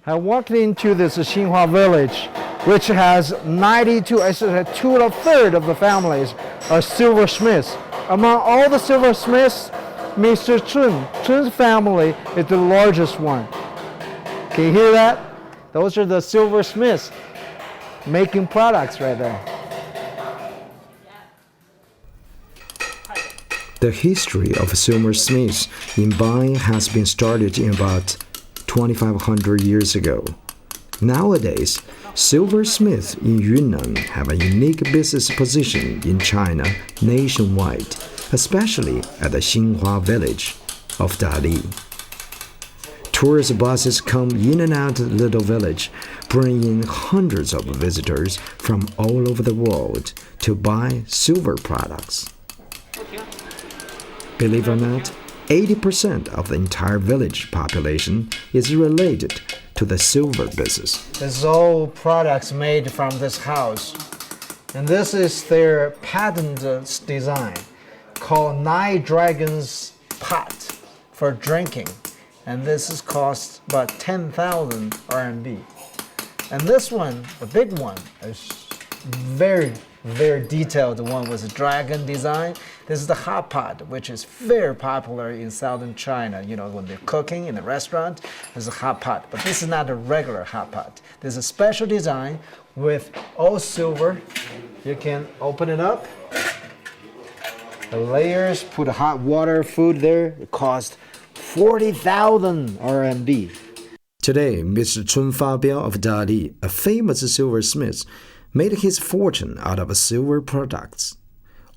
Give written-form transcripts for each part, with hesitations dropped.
I walked into this Xinhua village, which has 92, I said 2/3 of the families are silversmiths. Among all the silversmiths, Mr. Chun's family is the largest one. Can you hear that? Those are the silversmiths making products right there. The history of silversmiths in Bai has been started in about 2,500 years ago. Nowadays, silversmiths in Yunnan have a unique business position in China nationwide, especially at the Xinhua village of Dali. Tourist buses come in and out of the little village, bringing hundreds of visitors from all over the world to buy silver products. Believe it or not, 80% of the entire village population is related to the silver business. This is all products made from this house. And this is their patent design called Nine Dragons Pot for drinking. And this is cost about 10,000 RMB. And this one, the big one, is very detailed one with a dragon design. This is the hot pot, which is very popular in southern China. You know, when they're cooking in the restaurant, there's a hot pot. But this is not a regular hot pot. This is a special design with all silver. You can open it up. The layers, put hot water, food there. It costs 40,000 RMB. Today, Mr. Chun Fabiao of Dali, a famous silversmith, made his fortune out of silver products.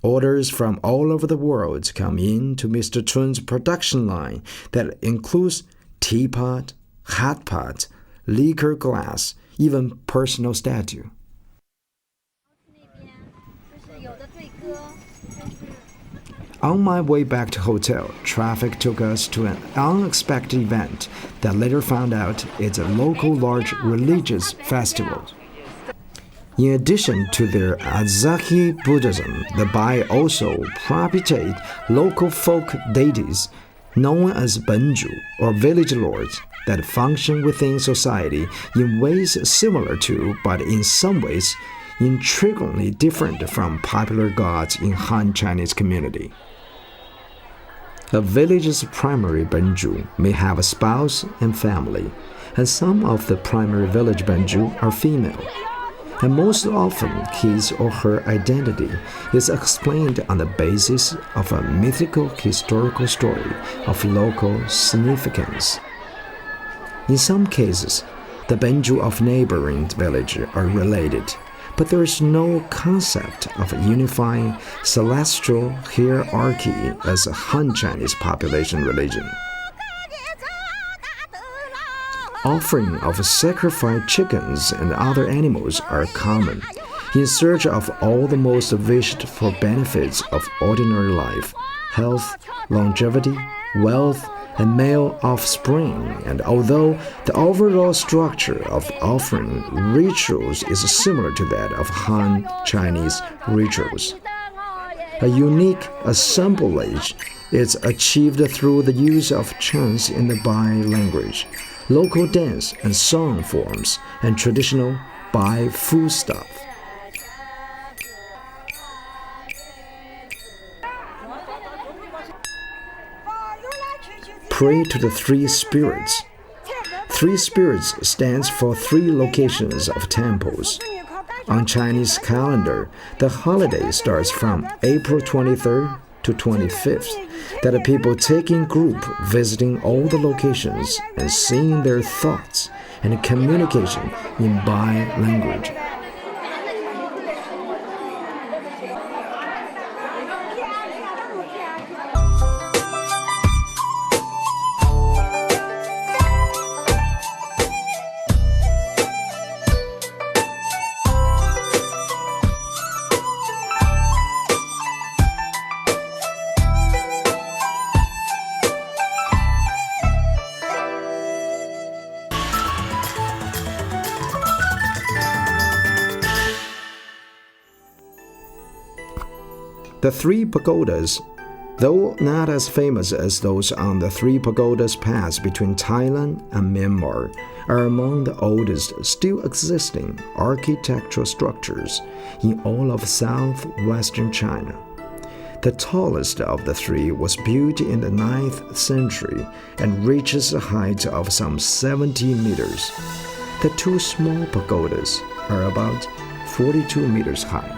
Orders from all over the world come in to Mr. Chun's production line that includes teapot, hot pot, liquor glass, even personal statue. On my way back to hotel, traffic took us to an unexpected event that later found out it's a local large religious festival. In addition to their Azahi Buddhism, the Bai also propitiate local folk deities known as Benju or village lords that function within society in ways similar to, but in some ways intriguingly different from popular gods in Han Chinese community. A village's primary Benju may have a spouse and family, and some of the primary village Benju are female. And most often, his or her identity is explained on the basis of a mythical historical story of local significance. In some cases, the Benju of neighboring village are related, but there is no concept of unifying celestial hierarchy as a Han Chinese population religion. Offering of sacrificed chickens and other animals are common, in search of all the most wished for benefits of ordinary life, health, longevity, wealth, and male offspring. And although the overall structure of offering rituals is similar to that of Han Chinese rituals, a unique assemblage is achieved through the use of chants in the Bai language, local dance and song forms, and traditional Bai foodstuff. Pray to the three spirits. Three spirits stands for three locations of temples. On Chinese calendar, the holiday starts from April 23rd to 25th, that the people take in group visiting all the locations and saying their thoughts and communication in Bai language. The three pagodas, though not as famous as those on the three pagodas pass between Thailand and Myanmar, are among the oldest still existing architectural structures in all of southwestern China. The tallest of the three was built in the 9th century and reaches a height of some 70 meters. The two small pagodas are about 42 meters high.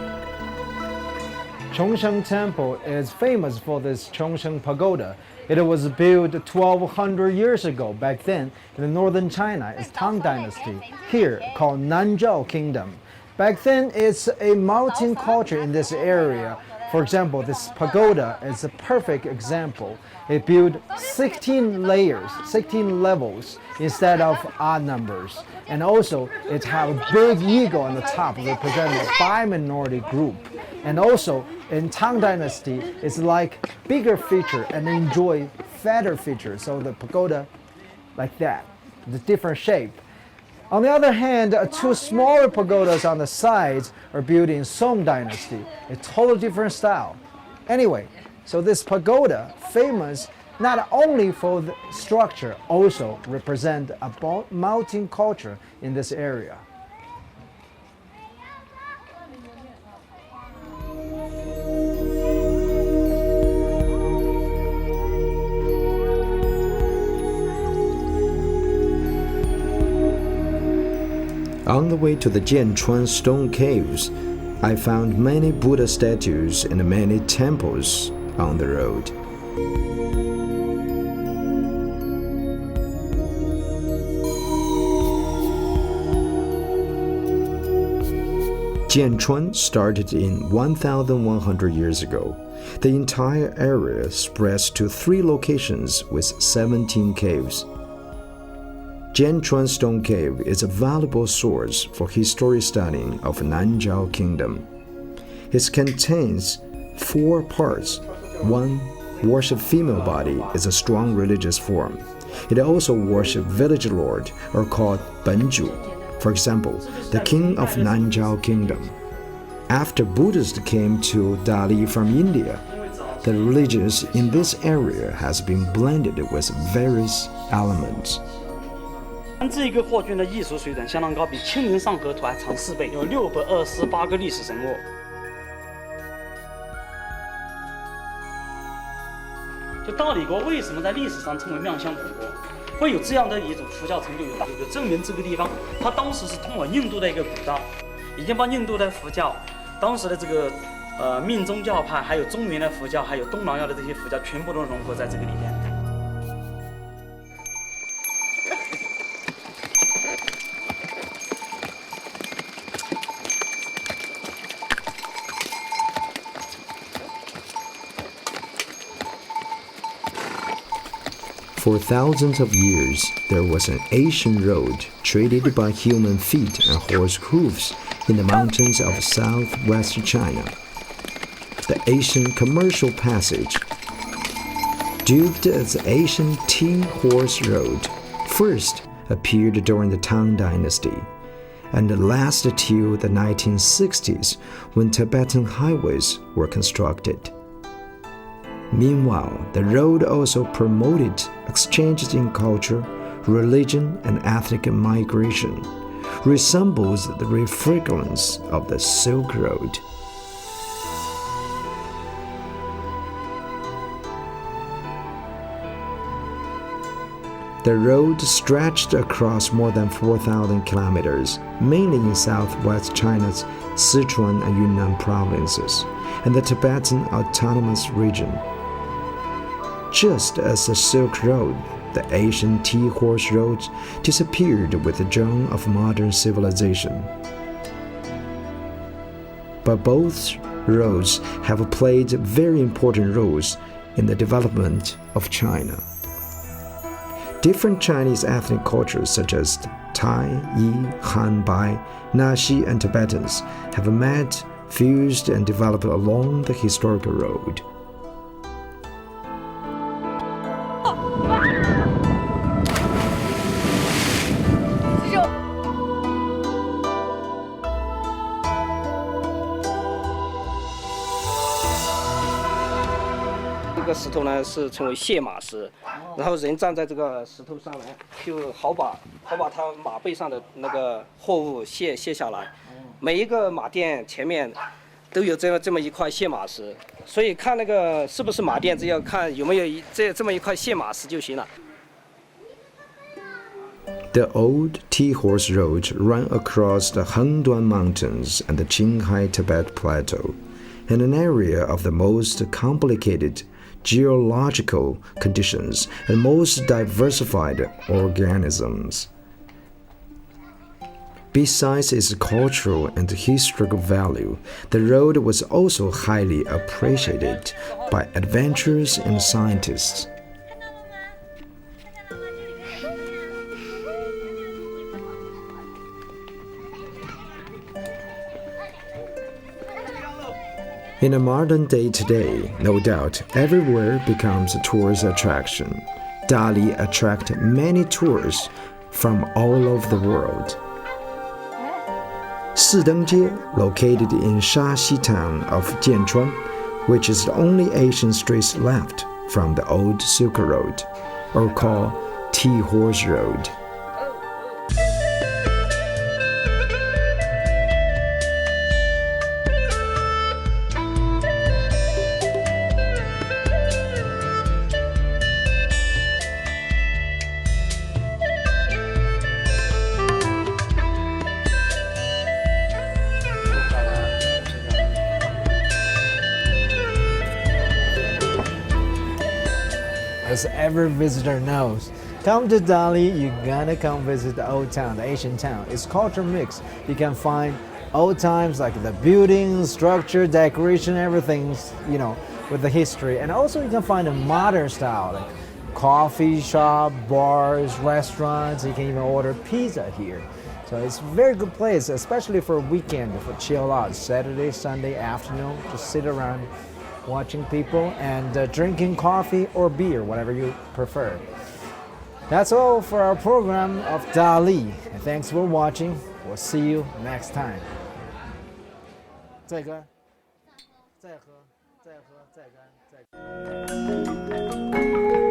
Chongsheng Temple is famous for this Chongsheng Pagoda. It was built 1200 years ago. Back then, in the northern China, it's Tang Dynasty, here called Nanzhao Kingdom. Back then, it's a mountain culture in this area. For example, this pagoda is a perfect example. It built 16 layers, 16 levels instead of odd numbers. And also, it has a big eagle on the top representing a bi-minority group. And also, in Tang Dynasty, it's like bigger feature and enjoy fatter feature. So the pagoda, like that, the different shape. On the other hand, two smaller pagodas on the sides are built in Song Dynasty, a totally different style. Anyway, so this pagoda, famous not only for the structure, also represent a mountain culture in this area. On the way to the Jianchuan stone caves, I found many Buddha statues and many temples on the road. Jianchuan started in 1,100 years ago. The entire area spreads to 3 locations with 17 caves. Jianchuan Stone Cave is a valuable source for history studying of Nanzhao Kingdom. It contains 4 parts. 1. Worship female body is a strong religious form. It also worship village lord, or called Benju. For example, the king of Nanzhao Kingdom. After Buddhists came to Dali from India, the religions in this area has been blended with various elements. 这个货卷的艺术水准相当高，比《清明上河图》还长4倍，有628个历史人物。就大理国为什么在历史上称为妙相古国，会有这样的一种佛教程度，就证明这个地方它当时是通往印度的一个古道，已经把印度的佛教、当时的这个密宗教派，还有中原的佛教，还有东南亚的这些佛教，全部都融合在这个里面。 For thousands of years, there was an ancient road treaded by human feet and horse hooves in the mountains of southwest China. The ancient commercial passage, dubbed as the ancient Tea Horse Road, first appeared during the Tang Dynasty and lasted till the 1960s when Tibetan highways were constructed. Meanwhile, the road also promoted exchanges in culture, religion, and ethnic migration, resembles the refrigerance of the Silk Road. The road stretched across more than 4,000 kilometers, mainly in southwest China's Sichuan and Yunnan provinces, and the Tibetan Autonomous Region. Just as the Silk Road, the ancient Tea Horse Road disappeared with the dawn of modern civilization. But both roads have played very important roles in the development of China. Different Chinese ethnic cultures such as Thai, Yi, Han, Bai, Naxi, and Tibetans have met, fused, and developed along the historical road. 石头呢是称为卸马石，然后人站在这个石头上呢，就好把他马背上的那个货物卸下来。每一个马店前面都有这么一块卸马石，所以看那个是不是马店，只要看有没有这么一块卸马石就行了。The old T-horse road ran across the Hengduan Mountains and the Qinghai Tibet Plateau, in an area of the most complicated geological conditions and most diversified organisms. Besides its cultural and historical value, the road was also highly appreciated by adventurers and scientists. In a modern day today, no doubt, everywhere becomes a tourist attraction. Dali attracts many tourists from all over the world. Sideng-jie, located in Shaxi town of Jianchuan, which is the only Asian street left from the old Silk Road, or called T-horse road. As every visitor knows, come to Dali, you're gonna come visit the old town, the ancient town. It's culture mix. You can find old times like the buildings, structure, decoration, everything's, with the history. And also you can find a modern style, like coffee shop, bars, restaurants. You can even order pizza here. So it's a very good place, especially for a weekend, for chill out, Saturday, Sunday afternoon, just sit around watching people and drinking coffee or beer, whatever you prefer. That's all for our program of Dali. And thanks for watching. We'll see you next time. 再干，再喝，再喝，再干，再干。